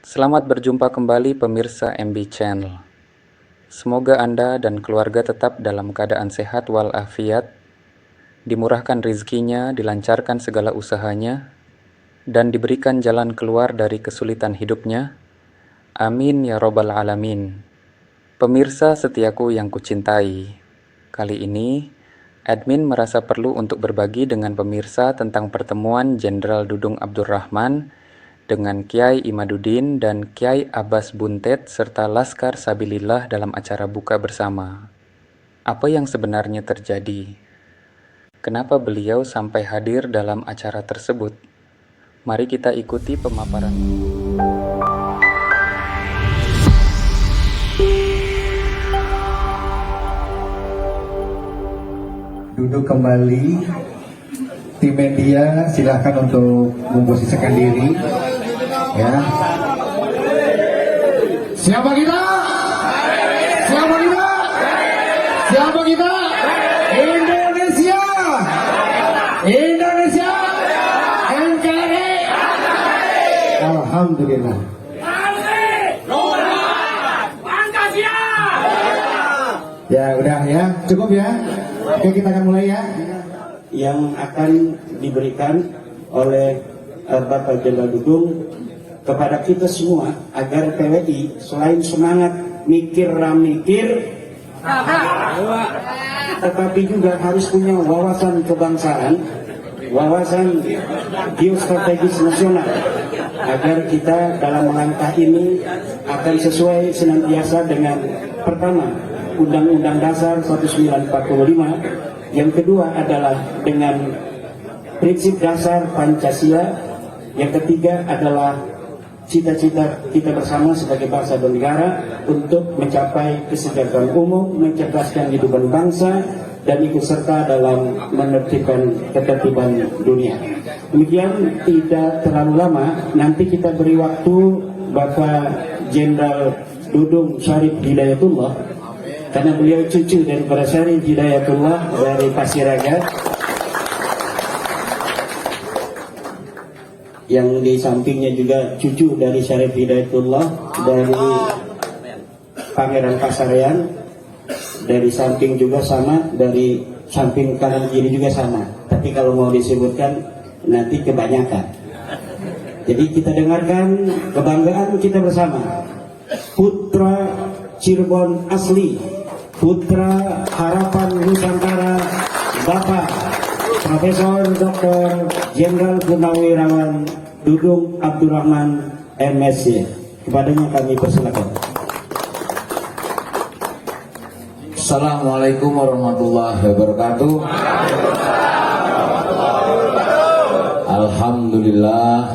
Selamat berjumpa kembali pemirsa MB Channel. Semoga Anda dan keluarga tetap dalam keadaan sehat walafiat, dimurahkan rizkinya, dilancarkan segala usahanya, dan diberikan jalan keluar dari kesulitan hidupnya. Amin ya robbal alamin. Pemirsa setiaku yang kucintai, kali ini admin merasa perlu untuk berbagi dengan pemirsa tentang pertemuan Jenderal Dudung Abdurrahman dengan Kiai Imaduddin dan Kiai Abbas Buntet serta Laskar Sabilillah dalam acara buka bersama. Apa yang sebenarnya terjadi? Kenapa beliau sampai hadir dalam acara tersebut? Mari kita ikuti pemaparan. Duduk kembali. Tim media silakan untuk memposisikan diri. Ya. Siapa kita? Siapa kita? Siapa kita? Indonesia. Indonesia. NKRI. Alhamdulillah. Ya udah ya, cukup ya. Oke, kita akan mulai ya. Yang akan diberikan oleh Bapak Jenderal Dudung kepada kita semua agar PWI selain semangat mikir tetapi juga harus punya wawasan kebangsaan, wawasan geostrategis nasional, agar kita dalam melangkah ini akan sesuai senantiasa dengan pertama Undang-Undang Dasar 1945, yang kedua adalah dengan prinsip dasar Pancasila, yang ketiga adalah cita-cita kita bersama sebagai bangsa dan negara untuk mencapai kesejahteraan umum, mencerdaskan kehidupan bangsa, dan ikut serta dalam menertibkan ketertiban dunia. Demikian, tidak terlalu lama, nanti kita beri waktu Bapak Jenderal Dudung Syarif Hidayatullah, karena beliau cucu daripada Syarif Hidayatullah dari Pasiraga, yang di sampingnya juga cucu dari Syarif Hidayatullah dari Pangeran Pasarean, dari samping juga sama, dari samping kanan kiri juga sama, tapi kalau mau disebutkan nanti kebanyakan. Jadi kita dengarkan kebanggaan kita bersama, putra Cirebon asli, putra harapan Nusantara, Bapak Profesor Dr. Jenderal Purnawirawan Dudung Abdurrahman MSc. Kepadanya kami persilakan. Assalamualaikum warahmatullahi wabarakatuh.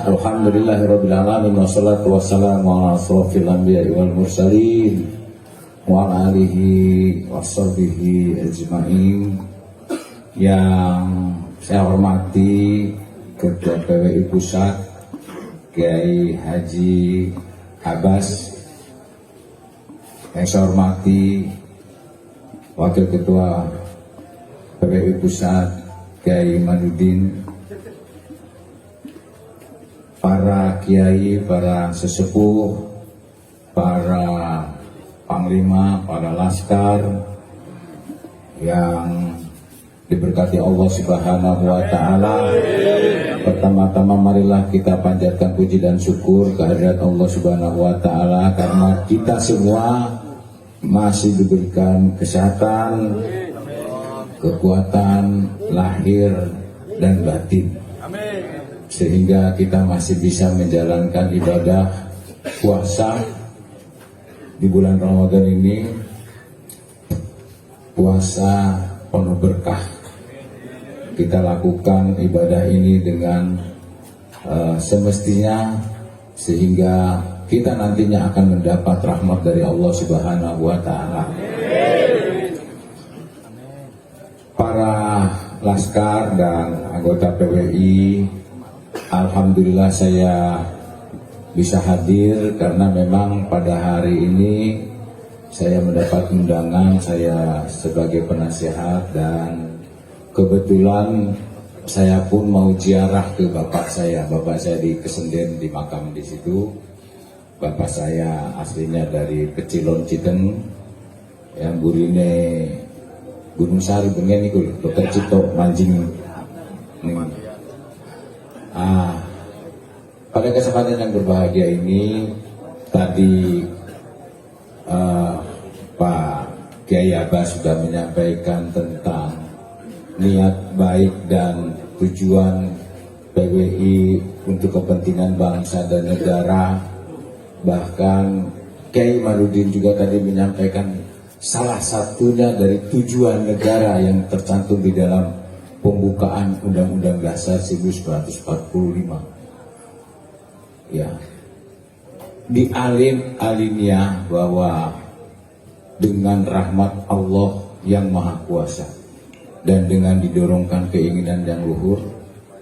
Alhamdulillahirabbil alamin, wassalatu wassalamu ala asrofil anbiya'i wal mursalin wa ala alihi washabihi ajma'in. Yang saya hormati Ketua PWI Pusat Kiai Haji Abbas, yang saya hormati Wakil Ketua PWI Pusat Kiai Imaduddin, para kiai, para sesepuh, para panglima, para laskar yang diberkati Allah Subhanahu wa Ta'ala. Pertama-tama marilah kita panjatkan puji dan syukur kehadirat Allah Subhanahu wa Ta'ala, karena kita semua masih diberikan kesehatan, kekuatan lahir dan batin, sehingga kita masih bisa menjalankan ibadah puasa di bulan Ramadan ini. Puasa penuh berkah. Kita lakukan ibadah ini dengan semestinya, sehingga kita nantinya akan mendapat rahmat dari Allah Subhanahu wa Ta'ala. Para laskar dan anggota PWI, alhamdulillah saya bisa hadir karena memang pada hari ini saya mendapat undangan, saya sebagai penasihat, dan kebetulan saya pun mau ziarah ke bapak saya di Kesenden, di makam di situ. bapak saya aslinya dari Kecilon Citeng, yang burine Gunung Sari bengen itu Dr. Cito Manjing. Pada kesempatan yang berbahagia ini tadi Pak Kiai Abbas sudah menyampaikan tentang niat baik dan tujuan PWI untuk kepentingan bangsa dan negara. Bahkan Kiai Marudin juga tadi menyampaikan salah satunya dari tujuan negara yang tercantum di dalam pembukaan Undang-Undang Dasar 1945. Ya, di alinea bahwa dengan rahmat Allah yang Maha Kuasa dan dengan didorongkan keinginan yang luhur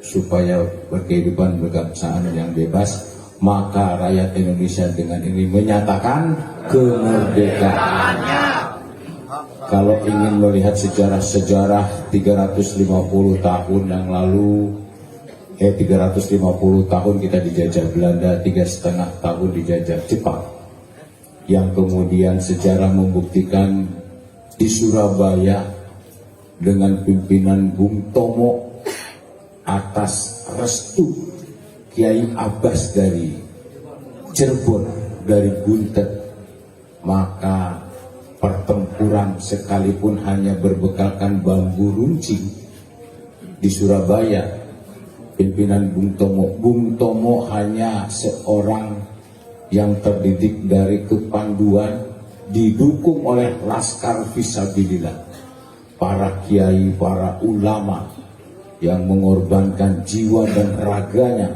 supaya berkehidupan berkebangsaan yang bebas, maka rakyat Indonesia dengan ini menyatakan kemerdekaannya. Kalau ingin melihat sejarah-sejarah 350 tahun yang lalu, 350 tahun kita dijajah Belanda, 3,5 tahun dijajah Jepang, yang kemudian sejarah membuktikan di Surabaya dengan pimpinan Bung Tomo atas restu Kiai Abbas dari Cirebon, dari Buntet, maka pertempuran sekalipun hanya berbekalkan bambu runcing di Surabaya, pimpinan Bung Tomo hanya seorang yang terdidik dari kepanduan, didukung oleh laskar fisabilillah, para kiai, para ulama yang mengorbankan jiwa dan raganya,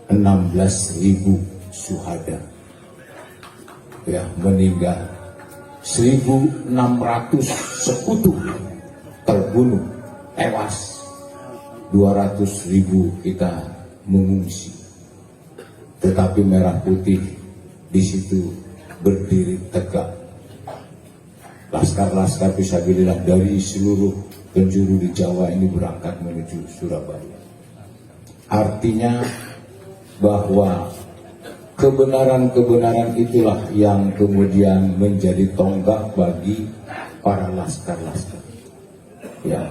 16.000 syuhada ya meninggal, 1.600 sekutu terbunuh, tewas, 200.000 kita mengungsi, tetapi merah putih di situ berdiri tegak. Laskar-laskar fisabilillah dari seluruh penjuru di Jawa ini berangkat menuju Surabaya. Artinya bahwa kebenaran-kebenaran itulah yang kemudian menjadi tonggak bagi para laskar-laskar. Ya,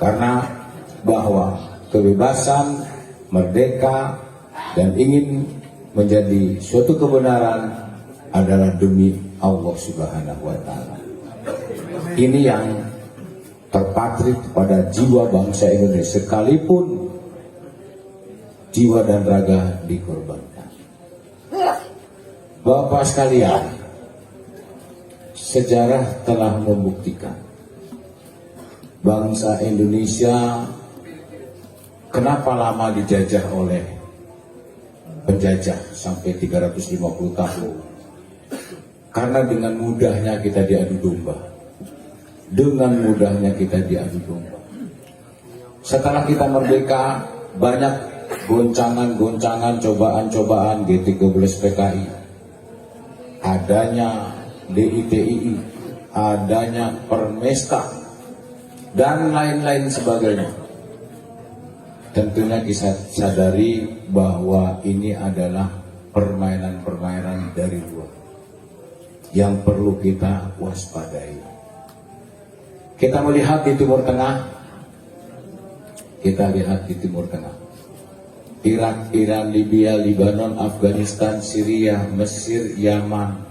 karena bahwa kebebasan, merdeka, dan ingin menjadi suatu kebenaran adalah demi Allah Subhanahu wa Ta'ala. Ini yang terpatrik pada jiwa bangsa Indonesia, sekalipun jiwa dan raga dikorbankan. Bapak sekalian, sejarah telah membuktikan bangsa Indonesia kenapa lama dijajah oleh penjajah sampai 350 tahun? Karena dengan mudahnya kita diadu domba. Dengan mudahnya kita diadu domba. Setelah kita merdeka, banyak goncangan-goncangan, cobaan-cobaan G13 PKI. Adanya DITII, adanya Permesta, dan lain-lain sebagainya. Tentunya kita sadari bahwa ini adalah permainan-permainan dari luar yang perlu kita waspadai. Kita melihat di Timur Tengah, Irak, Iran, Libya, Lebanon, Afghanistan, Syria, Mesir, Yaman,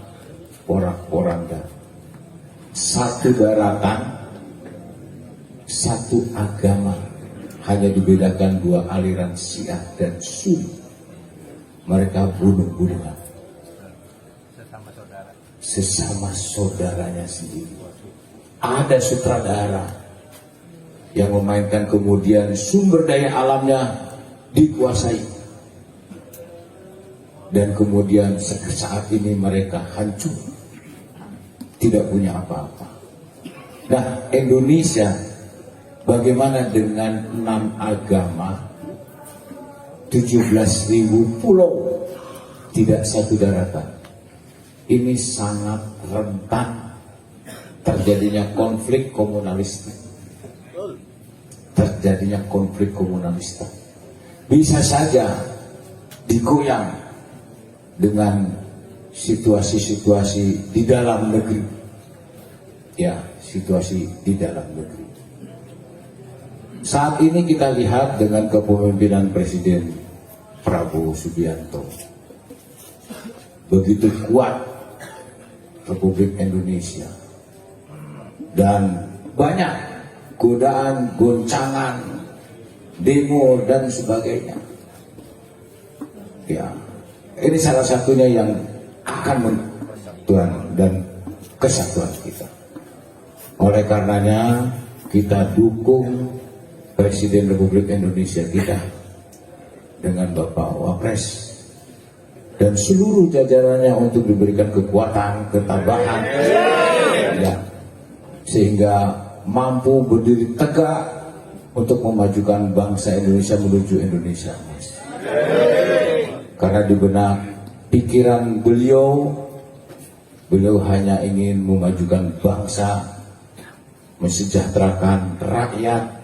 porak-poranda. Satu daratan, satu agama, hanya dibedakan dua aliran Syiah dan Sunni. Mereka bunuh-bunuhan sesama saudaranya sendiri. Ada sutradara yang memainkan, kemudian sumber daya alamnya dikuasai, dan kemudian saat ini mereka hancur, tidak punya apa-apa. Nah, Indonesia bagaimana dengan 6 agama, 17.000 pulau, tidak satu daratan? Ini sangat rentan terjadinya konflik komunalistik. Bisa saja digoyang dengan situasi-situasi di dalam negeri. Ya, situasi di dalam negeri. Saat ini kita lihat dengan kepemimpinan Presiden Prabowo Subianto, begitu kuat Republik Indonesia, dan banyak godaan, goncangan, demo dan sebagainya. Ya, ini salah satunya yang akan menentukan dan kesatuan kita. Oleh karenanya kita dukung Presiden Republik Indonesia kita dengan Bapak Wapres dan seluruh jajarannya untuk diberikan kekuatan, ketabahan, ya, sehingga mampu berdiri tegak untuk memajukan bangsa Indonesia menuju Indonesia Emas. Karena di benak pikiran beliau hanya ingin memajukan bangsa, mensejahterakan rakyat,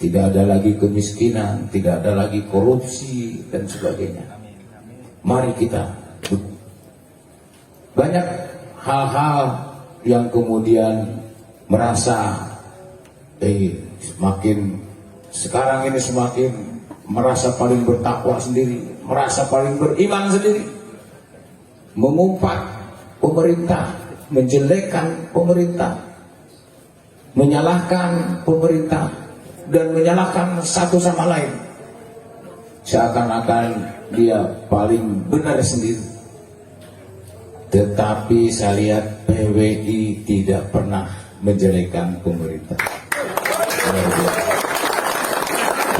tidak ada lagi kemiskinan, tidak ada lagi korupsi dan sebagainya. Mari kita, banyak hal-hal yang kemudian merasa sekarang ini semakin merasa paling bertakwa sendiri, merasa paling beriman sendiri, mengumpat pemerintah, menjelekkan pemerintah, menyalahkan pemerintah, dan menyalahkan satu sama lain, seakan-akan dia paling benar sendiri. Tetapi saya lihat PWI tidak pernah menjelekkan pemerintah.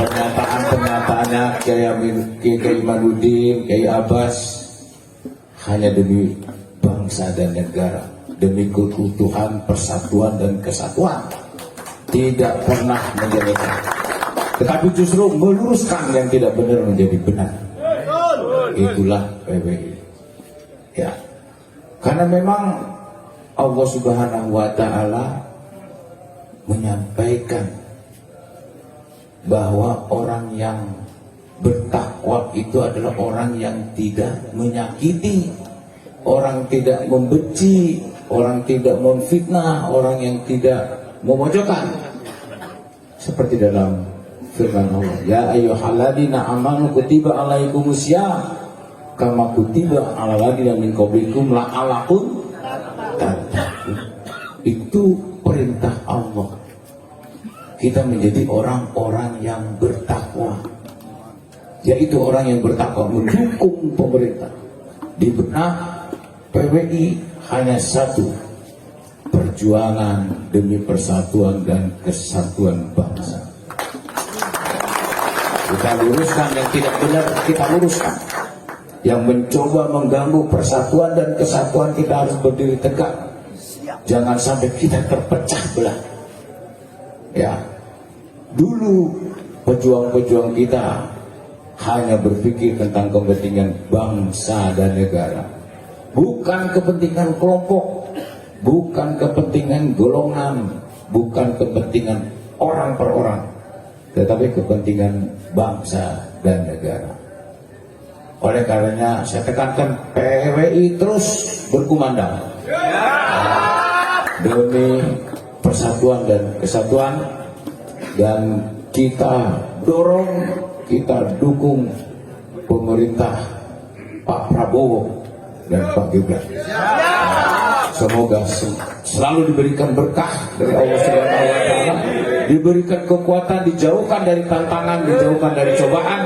Pernyataan-pernyataannya Kiai Imanuddin, Kiai Abbas hanya demi bangsa dan negara, demi keutuhan, persatuan dan kesatuan. Tidak pernah menjelekkan, tetapi justru meluruskan yang tidak benar menjadi benar. Itulah PWI. Ya, karena memang Allah Subhanahu wa Ta'ala menyampaikan bahwa orang yang bertakwa itu adalah orang yang tidak menyakiti, orang tidak membenci, orang tidak memfitnah, orang yang tidak memojokkan, seperti dalam firman Allah, ya ayyuhalladzina amanu kutiba alaikumusiyam kama kutiba alal ladzina min qablikum la'allakum tattaqun. Itu perintah Allah, kita menjadi orang-orang yang bertakwa, yaitu orang yang bertakwa mendukung pemerintah. Di benak PWI hanya satu, perjuangan demi persatuan dan kesatuan bangsa. Kita luruskan yang tidak benar, kita luruskan. Yang mencoba mengganggu persatuan dan kesatuan, kita harus berdiri tegak. Jangan sampai kita terpecah belah. Ya, dulu pejuang-pejuang kita hanya berpikir tentang kepentingan bangsa dan negara, bukan kepentingan kelompok, bukan kepentingan golongan, bukan kepentingan orang per orang, tetapi kepentingan bangsa dan negara. Oleh karenanya saya tekankan, PWI terus berkumandang demi persatuan dan kesatuan, dan kita dorong, kita dukung pemerintah Pak Prabowo dan Pak Gibran. Semoga selalu diberikan berkah dari Allah Subhanahu wa Ta'ala, diberikan kekuatan, dijauhkan dari tantangan, dijauhkan dari cobaan,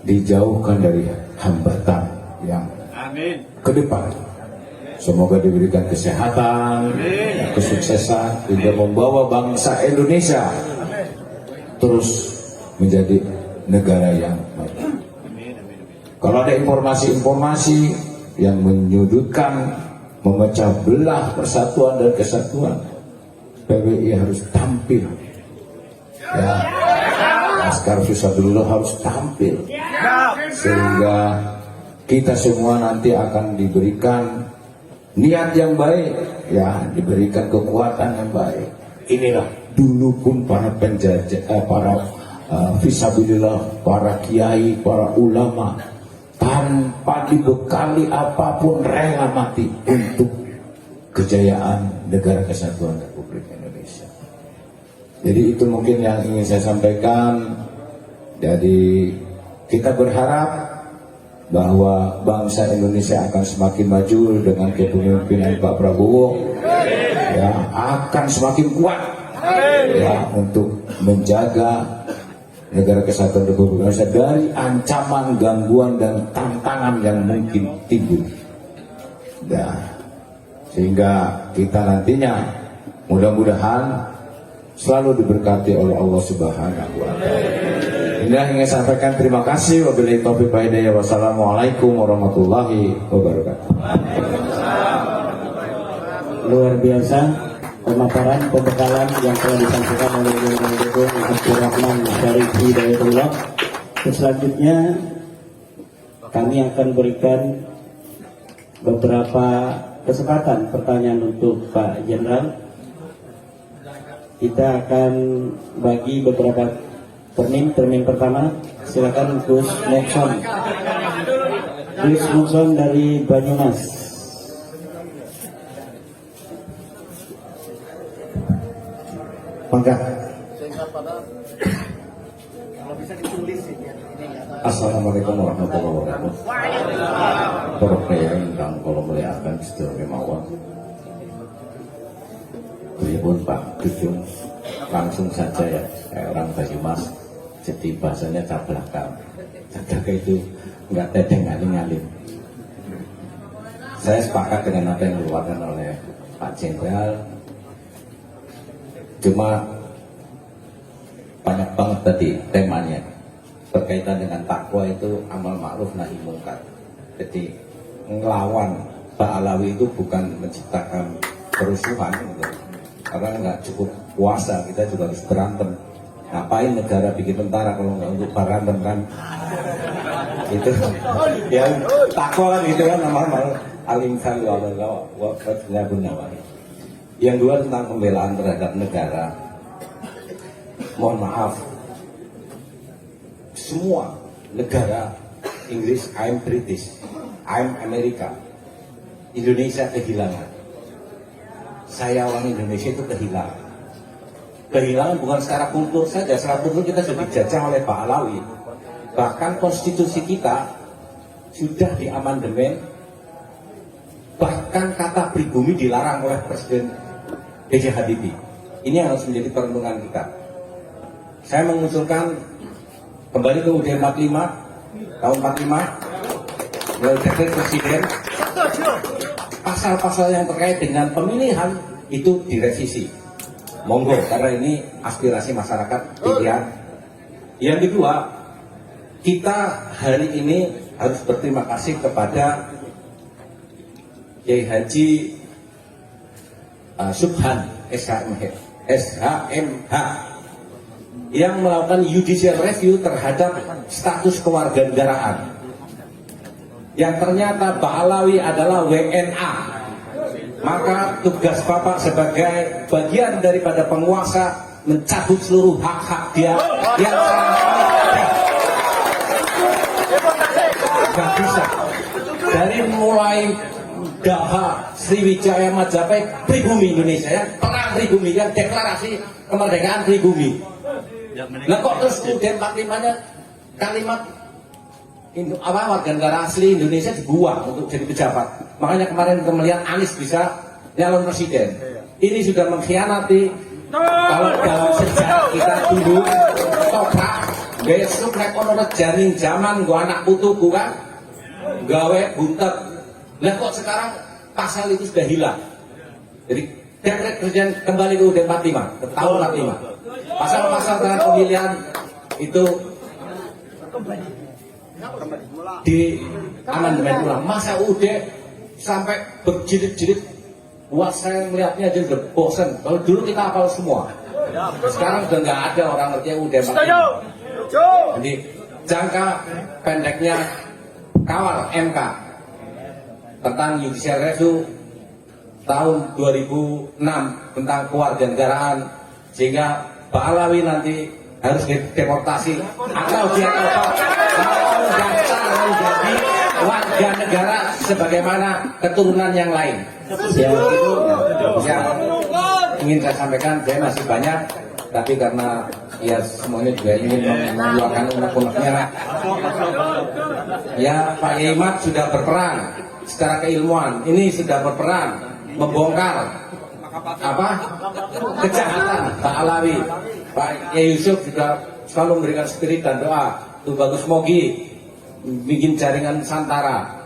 dijauhkan dari hambatan yang ke depan. Semoga diberikan kesehatan, kesuksesan, hingga membawa bangsa Indonesia terus menjadi negara yang maju. Kalau ada informasi-informasi yang menyudutkan, memecah belah persatuan dan kesatuan, PWI harus tampil. Ya, Laskar Fisabilillah harus tampil, sehingga kita semua nanti akan diberikan niat yang baik, ya, diberikan kekuatan yang baik. Inilah dulu pun para penjajah, para fisabilillah, para kiai, para ulama, tanpa dibekali apapun rela mati untuk kejayaan negara kesatuan Republik Indonesia. Jadi itu mungkin yang ingin saya sampaikan. Jadi kita berharap bahwa bangsa Indonesia akan semakin maju dengan kepemimpinan Pak Prabowo, ya, akan semakin kuat, ya, untuk menjaga negara kesatuan Republik Indonesia dari ancaman, gangguan dan tantangan yang mungkin timbul. Nah, sehingga kita nantinya mudah-mudahan selalu diberkati oleh Allah Subhanahu wa Ta'ala. Inilah yang ingin saya sampaikan. Terima kasih. Wabillahi taufiq wal hidayah. Wassalamualaikum warahmatullahi wabarakatuh. Luar biasa pemaparan pembekalan yang telah disampaikan oleh Yang Dukung Abdurrahman Syarif Hidayatullah. Selanjutnya kami akan berikan beberapa kesempatan pertanyaan untuk Pak Jenderal. Kita akan bagi beberapa termin pertama. Silakan Gus Mukson dari Banyumas. Mangga. Assalamualaikum warahmatullahi wabarakatuh. Para pria ingkang kula mulyakaken sedaya kemawon. Pripun Pak Dudung, langsung saja ya, kayak orang Banyumas, jadi bahasanya cablakal. Cablakal itu enggak tedeng ngaling-ngaling. Saya sepakat dengan apa yang dikeluarkan oleh Pak Jenderal. Cuma banyak banget tadi temanya berkaitan dengan takwa itu amal ma'ruf nahi mungkar. Jadi ngelawan Pak Alawi itu bukan menciptakan kerusuhan gitu. Karena nggak cukup puasa, kita juga harus berantem. Ngapain negara bikin tentara kalau nggak untuk berantem kan? Itu ya takwa kan gitu kan, amal al-insan wa fadlabun. Yang dua tentang pembelaan terhadap negara. Mohon maaf, semua negara Inggris, I'm British, I'm Amerika, Indonesia kehilangan. Saya orang Indonesia itu kehilangan. Kehilangan bukan secara kultur saja, secara kultur kita sudah dijajah oleh Pak Alawi. Bahkan konstitusi kita sudah diamandemen. Bahkan kata pribumi dilarang oleh Presiden B.J. Habibie. Ini yang harus menjadi perlindungan kita. Saya mengusulkan kembali ke UUD 45 tahun 45 melalui dekret Presiden, pasal-pasal yang terkait dengan pemilihan itu direvisi. Monggo, karena ini aspirasi masyarakat pilihan. Yang kedua, kita hari ini harus berterima kasih kepada Kiai Haji Subhan SHMH yang melakukan judicial review terhadap status kewarganegaraan. Yang ternyata Pak Alawi adalah WNA. Maka tugas Bapak sebagai bagian daripada penguasa mencabut seluruh hak-hak dia yang nggak bisa. Dari mulai Daha, Sriwijaya, Majapahit, pribumi Indonesia, ya, perang pribumi, yang deklarasi kemerdekaan pribumi. Nah kok terus kemudian 45-nya kalimat warga negara asli Indonesia dibuang untuk jadi pejabat. Makanya kemarin melihat Anies bisa nyalon presiden. Ini sudah mengkhianati. Kalau dalam sejarah kita dulu toprak besok nek ono jaring zaman gua anak putuku kan gawe buntet. Lah kok sekarang pasal itu sudah hilang. Jadi dekret presiden kembali ke UUD 45 ke tahun 45. Pasal-pasal tentang pemilihan itu di amandemen ulang. Masa UUD sampai berjilid-jilid, wah saya melihatnya aja udah bosen. Kalau dulu kita hafal semua, sekarang udah nggak ada orang ngerti UUD 45. Jadi jangka pendeknya kawal MK tentang judicial review tahun 2006 tentang kewarganegaraan, sehingga Pak Alawi nanti harus deportasi atau dia mau daftar menjadi warga negara sebagaimana keturunan yang lain. Ya, Itu yang ingin saya sampaikan. Saya masih banyak, tapi karena ya semuanya juga ingin mengeluarkan unek-uneknya. Ya, Pak Yai Mat sudah berperan secara keilmuan. Ini sudah berperan membongkar apa kejahatan Pak Alawi. Pak Yai Yusuf juga selalu memberikan spirit dan doa. Tuh bagus Mogi bikin jaringan Nusantara.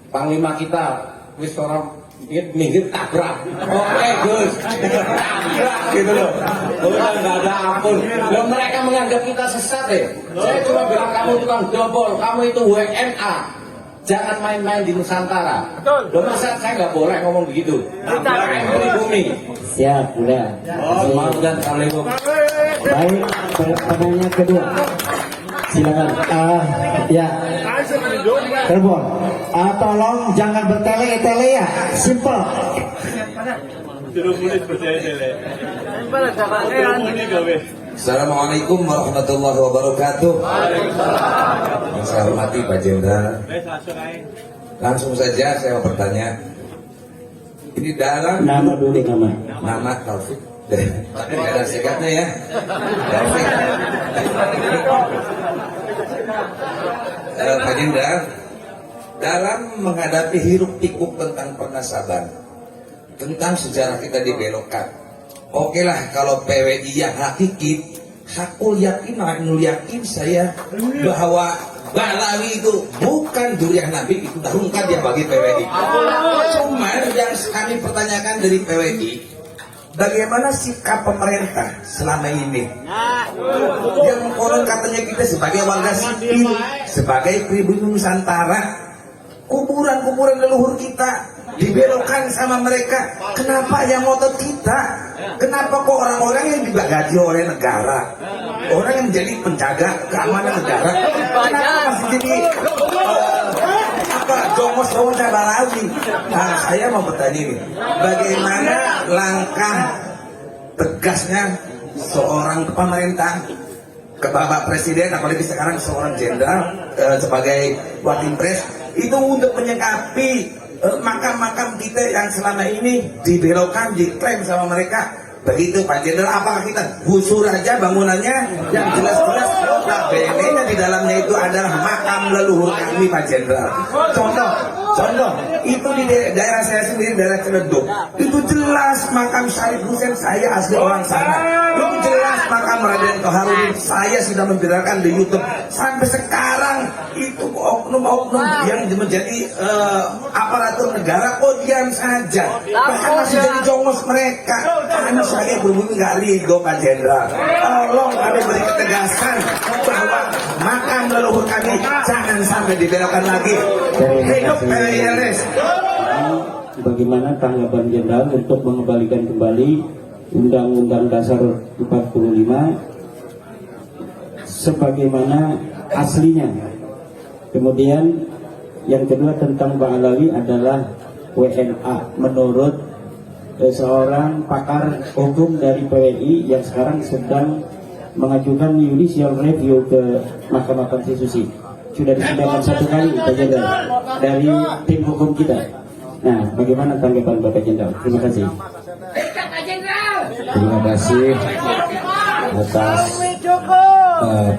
Panglima kita wis orang minggir tabrak. Oke Gus, tabrak gitu loh. Udah nggak ada ampun. Loh, mereka menganggap kita sesat ya. Saya cuma bilang kamu tukang dobol, kamu itu WNA. Jangan main-main di Nusantara. Loh, masa saya nggak boleh ngomong begitu? Pribumi. siap, udah. Maaf dan assalamualaikum. Baik, pertanyaan kedua. Silakan. Ya, Terbon. Tolong jangan bertele-tele ya, simple. Assalamualaikum warahmatullahi wabarakatuh. Yang saya hormati Pak Jenderal, langsung saja saya mau bertanya. Ini dalam Nama dulu nama Taufik. Tapi nggak ada singkatnya ya. Taufik. Pak Jenderal, dalam menghadapi hiruk pikuk tentang pernasaban, tentang sejarah kita dibelokkan. Oke lah, kalau PWI yang hakiki, hakul yakin, hakul yakin saya bahwa Balawi itu bukan duriah Nabi, itu darungkan dia bagi PWI. Cuman yang kami pertanyakan dari PWI, bagaimana sikap pemerintah selama ini? Yang konon katanya kita sebagai warga sipil, sebagai pribumi Nusantara, kuburan-kuburan leluhur kita dibelokkan sama mereka. Kenapa yang ngotot kita? Kenapa kok orang-orang yang digaji oleh negara, orang yang menjadi penjaga keamanan negara, kenapa masih jadi jongos Balawi? Nah, saya mau bertanya ini, bagaimana langkah tegasnya seorang pemerintah ke Bapak Presiden, apalagi sekarang seorang jenderal sebagai Watimpres, itu untuk menyikapi makam-makam kita yang selama ini dibelokkan, diklaim sama mereka. Begitu Pak Jenderal, apakah kita gusur aja bangunannya yang jelas-jelas notabene di dalamnya itu adalah makam leluhur kami Pak Jenderal. Contoh itu di daerah saya sendiri, daerah Ciledug, itu jelas makam Syarif Hussein, saya asli orang sana. Itu jelas makam Raden Toharudin, saya sudah memviralkan di YouTube. Sampai sekarang itu oknum-oknum yang menjadi aparatur negara kok diam saja, bahkan masih jadi jongos mereka. Kami sebagai berbumi nggak ridho Pak Jenderal, tolong kami beri ketegasan bahwa makam leluhur kami jangan sampai dibelokkan lagi. Hidup PWILS. Bagaimana tanggapan Jenderal untuk mengembalikan kembali Undang-Undang Dasar 45 sebagaimana aslinya? Kemudian yang kedua tentang Pak Alawi adalah WNA menurut seorang pakar hukum dari PWI yang sekarang sedang mengajukan judicial review ke Mahkamah Konstitusi. Sudah disidangkan satu kali Pak Jenderal dari tim hukum kita. Nah, bagaimana tanggapan Bapak Jenderal? Terima kasih. Terima kasih atas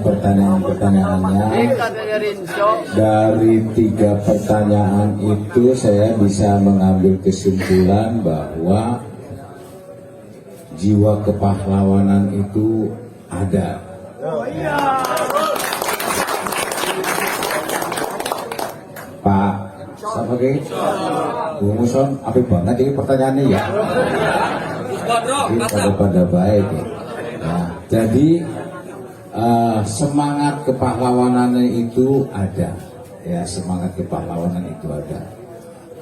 pertanyaan-pertanyaannya. Dari 3 pertanyaan itu saya bisa mengambil kesimpulan bahwa jiwa kepahlawanan itu ada. Pak, siapa lagi? Bung Muson, apa banget ini pertanyaannya ya? Pada baik ya. Nah, jadi semangat kepahlawanannya itu ada, ya, semangat kepahlawanan itu ada.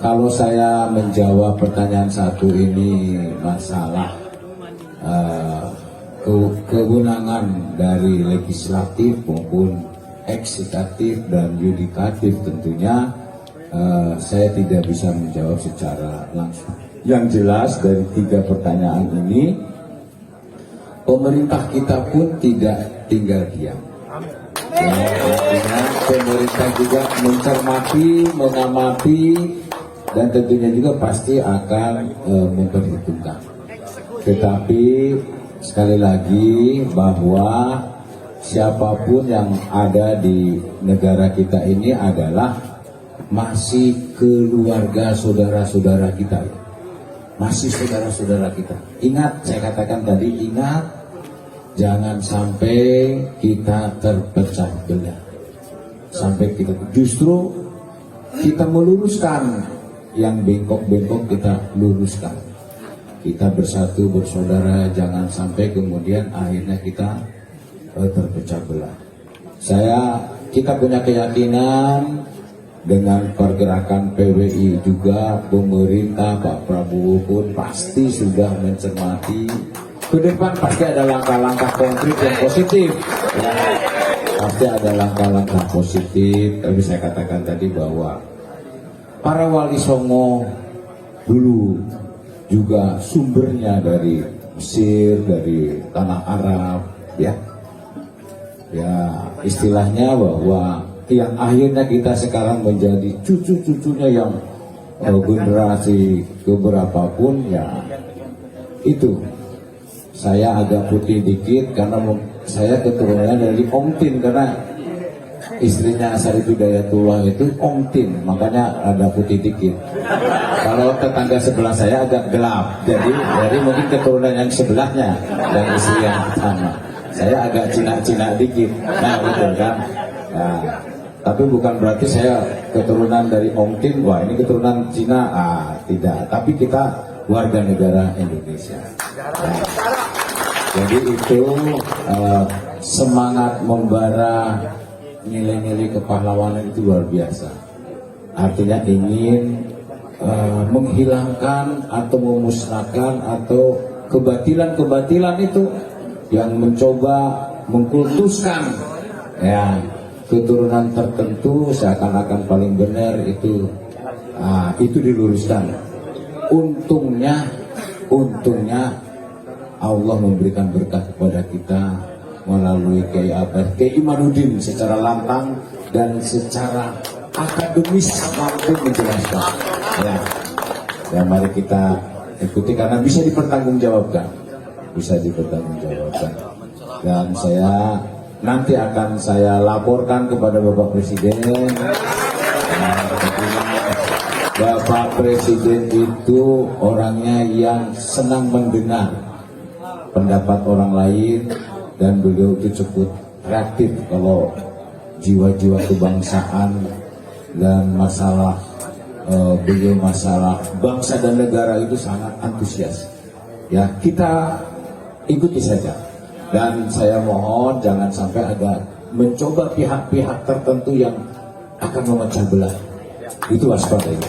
Kalau saya menjawab pertanyaan satu ini masalah kewenangan dari legislatif maupun eksekutif dan yudikatif, tentunya saya tidak bisa menjawab secara langsung. Yang jelas dari 3 pertanyaan ini, pemerintah kita pun tidak tinggal diam. Artinya pemerintah juga mencermati, mengamati, dan tentunya juga pasti akan memperhitungkan. Tetapi sekali lagi bahwa siapapun yang ada di negara kita ini adalah masih keluarga saudara-saudara kita, masih saudara-saudara kita. Ingat, saya katakan tadi, ingat, jangan sampai kita terpecah belah, sampai kita justru kita meluruskan yang bengkok-bengkok, kita luruskan, kita bersatu bersaudara, jangan sampai kemudian akhirnya kita terpecah belah. Kita punya keyakinan dengan pergerakan PWI juga, pemerintah Pak Prabowo pun pasti sudah mencermati. Ke depan pasti ada langkah-langkah konkret yang positif. Ya, pasti ada langkah-langkah positif. Tapi saya katakan tadi bahwa para wali songo dulu juga sumbernya dari Mesir, dari tanah Arab, ya. Ya, istilahnya bahwa yang akhirnya kita sekarang menjadi cucu-cucunya yang generasi keberapa pun, ya itu. Saya agak putih dikit karena saya keturunannya dari Om Tin, karena istrinya Sarif Hidayatullah itu Om Tin, makanya ada putih dikit. Kalau tetangga sebelah saya agak gelap, jadi mungkin keturunan yang sebelahnya, yang istri yang pertama. Saya agak Cina-Cina dikit, nah betul kan. Nah, tapi bukan berarti saya keturunan dari Om Tin, wah ini keturunan Cina, tidak. Tapi kita warga negara Indonesia. Nah, jadi itu semangat membara nilai-nilai kepahlawanan itu luar biasa. Artinya ingin menghilangkan atau memusnahkan atau kebatilan-kebatilan itu yang mencoba mengkultuskan, ya, keturunan tertentu seakan-akan paling benar itu diluruskan. Untungnya Allah memberikan berkah kepada kita melalui Kiai Imanuddin secara lantang dan secara akademis mampu menjelaskan. Ya, mari kita ikuti karena bisa dipertanggungjawabkan. Dan saya nanti akan saya laporkan kepada Bapak Presiden. Bapak Presiden itu orangnya yang senang mendengar pendapat orang lain, dan beliau itu cukup reaktif kalau jiwa-jiwa kebangsaan dan masalah beliau masalah bangsa dan negara itu sangat antusias. Ya, kita ikuti saja, dan saya mohon jangan sampai ada mencoba pihak-pihak tertentu yang akan memecah belah. Itu waspadanya.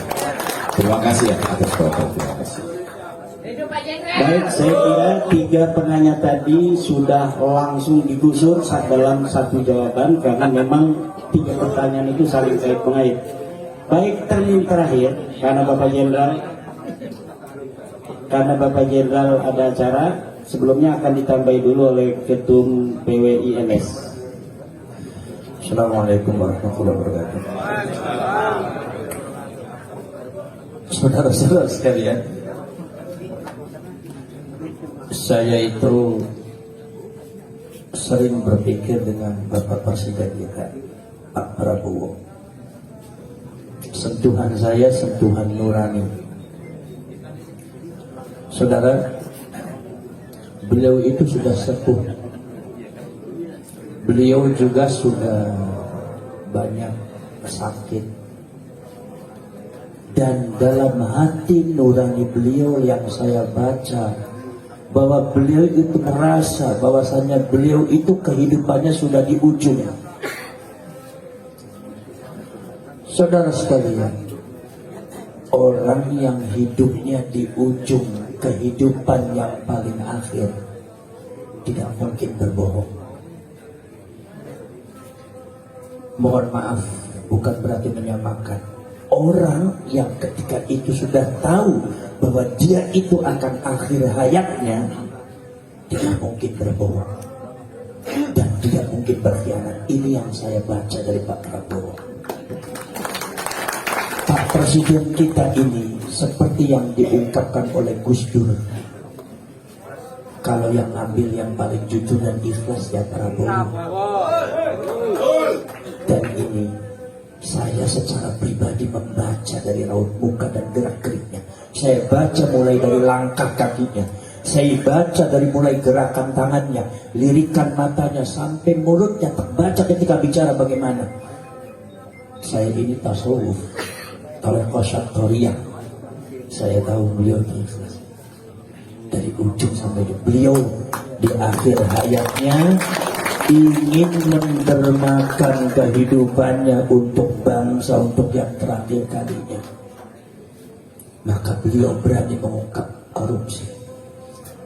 Terima kasih ya atas perhatian. Terima kasih. Baik, saya kira 3 penanya tadi sudah langsung digusur dalam satu jawaban, karena memang 3 pertanyaan itu saling kait mengait. Baik, termin terakhir karena Bapak Jenderal ada acara. Sebelumnya akan ditambahi dulu oleh Ketum PWI MS. Assalamualaikum warahmatullahi wabarakatuh. Saudara-saudara sekalian, saya itu sering berpikir dengan Bapak Presiden kita, Pak Prabowo. Sentuhan saya sentuhan nurani. Saudara, beliau itu sudah sepuh. Beliau juga sudah banyak sakit. Dan dalam hati nurani beliau yang saya baca, bahwa beliau itu merasa bahwasanya beliau itu kehidupannya sudah di ujung. Saudara sekalian, orang yang hidupnya di ujung kehidupan yang paling akhir tidak mungkin berbohong. Mohon maaf, bukan berarti menyamakan. Orang yang ketika itu sudah tahu bahwa dia itu akan akhir hayatnya, tidak mungkin berbohong. Dan tidak mungkin berkhianat. Ini yang saya baca dari Pak Prabowo. Pak Presiden kita ini seperti yang diungkapkan oleh Gus Dur. Kalau yang ambil yang paling jujur dan ikhlas ya Prabowo. Dan ini saya secara pribadi membaca dari raut muka dan gerak geriknya. Saya baca mulai dari langkah kakinya. Saya baca dari mulai gerakan tangannya, lirikan matanya, sampai mulutnya terbaca ketika bicara bagaimana. Saya ini tasawuf, tarekat syarqiyah. Saya tahu beliau ikhlas. Dari ujung sampai ujung. Beliau di akhir hayatnya ingin mendermakan kehidupannya untuk bangsa, untuk yang terakhir kalinya. Maka beliau berani mengungkap korupsi.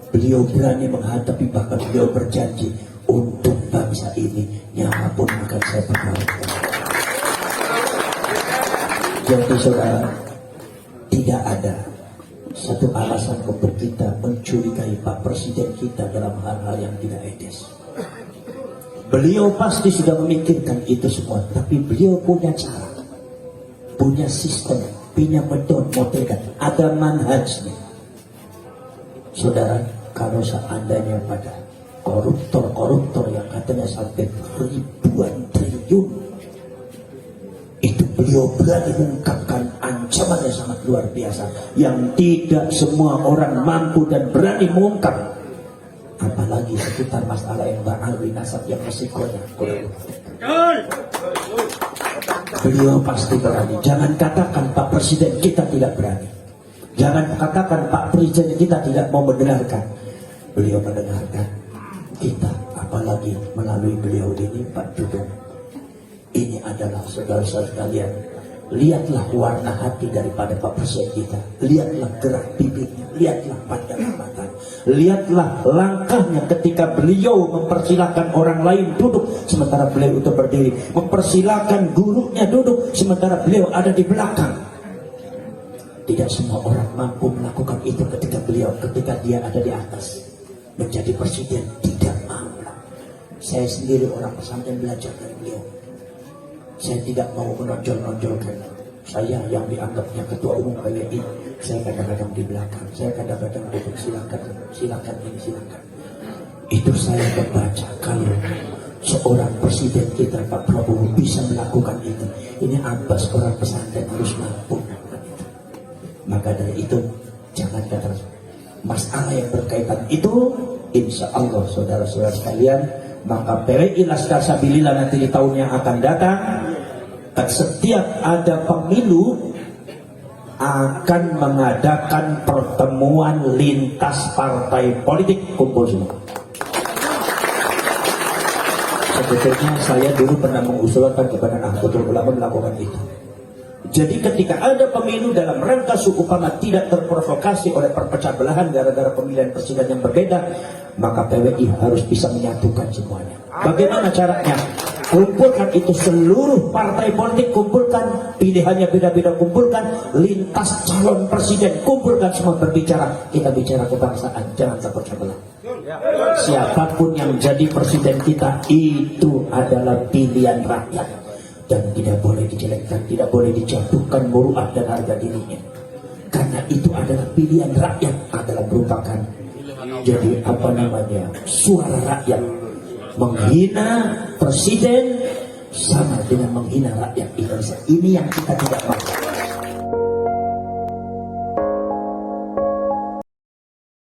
Beliau berani menghadapi, bahkan beliau berjanji untuk bangsa ini nyawa pun akan saya pertaruhkan. Jadi saudara, tidak ada satu alasan untuk kita mencurigai Pak Presiden kita dalam hal-hal yang tidak etis. Beliau pasti sudah memikirkan itu semua, tapi beliau punya cara, punya sistem, punya metode, ada manhajnya. Saudara, kalau seandainya pada koruptor yang katanya sampai ribuan triliun, itu beliau berani mengungkapkan ancaman yang sangat luar biasa yang tidak semua orang mampu dan berani mengungkap, apalagi seputar masalah yang ba'alwi nasab yang resikonya. Beliau pasti berani. Jangan katakan Pak Presiden kita tidak berani. Jangan katakan Pak Presiden kita tidak mau mendengarkan. Beliau mendengarkan kita, apalagi melalui beliau ini Pak Dudung. Ini adalah saudara-saudara sekalian, lihatlah warna hati daripada Pak Presiden kita. Lihatlah gerak bibirnya, lihatlah pandangan mata, lihatlah langkahnya ketika beliau mempersilahkan orang lain duduk sementara beliau itu berdiri, mempersilahkan gurunya duduk sementara beliau ada di belakang. Tidak semua orang mampu melakukan itu ketika dia ada di atas. Menjadi presiden tidak mau. Saya sendiri orang pesantren belajar dari beliau. Saya tidak mau menonjol-nonjolkan saya yang dianggapnya ketua umum PWI. Saya kadang-kadang di belakang, saya kadang-kadang duduk silakan ini silakan. Itu saya membaca kalau seorang presiden kita Pak Prabowo bisa melakukan itu. Ini Abbas orang pesantren harus mampu melakukan itu. Maka dari itu jangan kata masalah yang berkaitan itu, insya Allah saudara-saudara sekalian, maka PWI Laskar Sabilillah nanti di tahun yang akan datang, setiap ada pemilu akan mengadakan pertemuan lintas partai politik kumpul semua. Sebetulnya saya dulu pernah mengusulkan kepada Nahdlatul Ulama melakukan itu. Jadi ketika ada pemilu dalam rangka seumpama tidak terprovokasi oleh perpecah belahan gara-gara pemilihan presiden yang berbeda, maka PWI harus bisa menyatukan semuanya. Bagaimana caranya? Kumpulkan itu seluruh partai politik, kumpulkan pilihannya beda-beda, kumpulkan lintas calon presiden, kumpulkan semua berbicara. Kita bicara kebangsaan, jangan terpecah belah. Siapapun yang jadi presiden kita itu adalah pilihan rakyat. Dan tidak boleh dijelekkan, tidak boleh dijatuhkan muruah dan harga dirinya. Karena itu adalah pilihan rakyat, adalah merupakan jadi suara rakyat. Menghina presiden sama dengan menghina rakyat Indonesia. Ini yang kita tidak mau.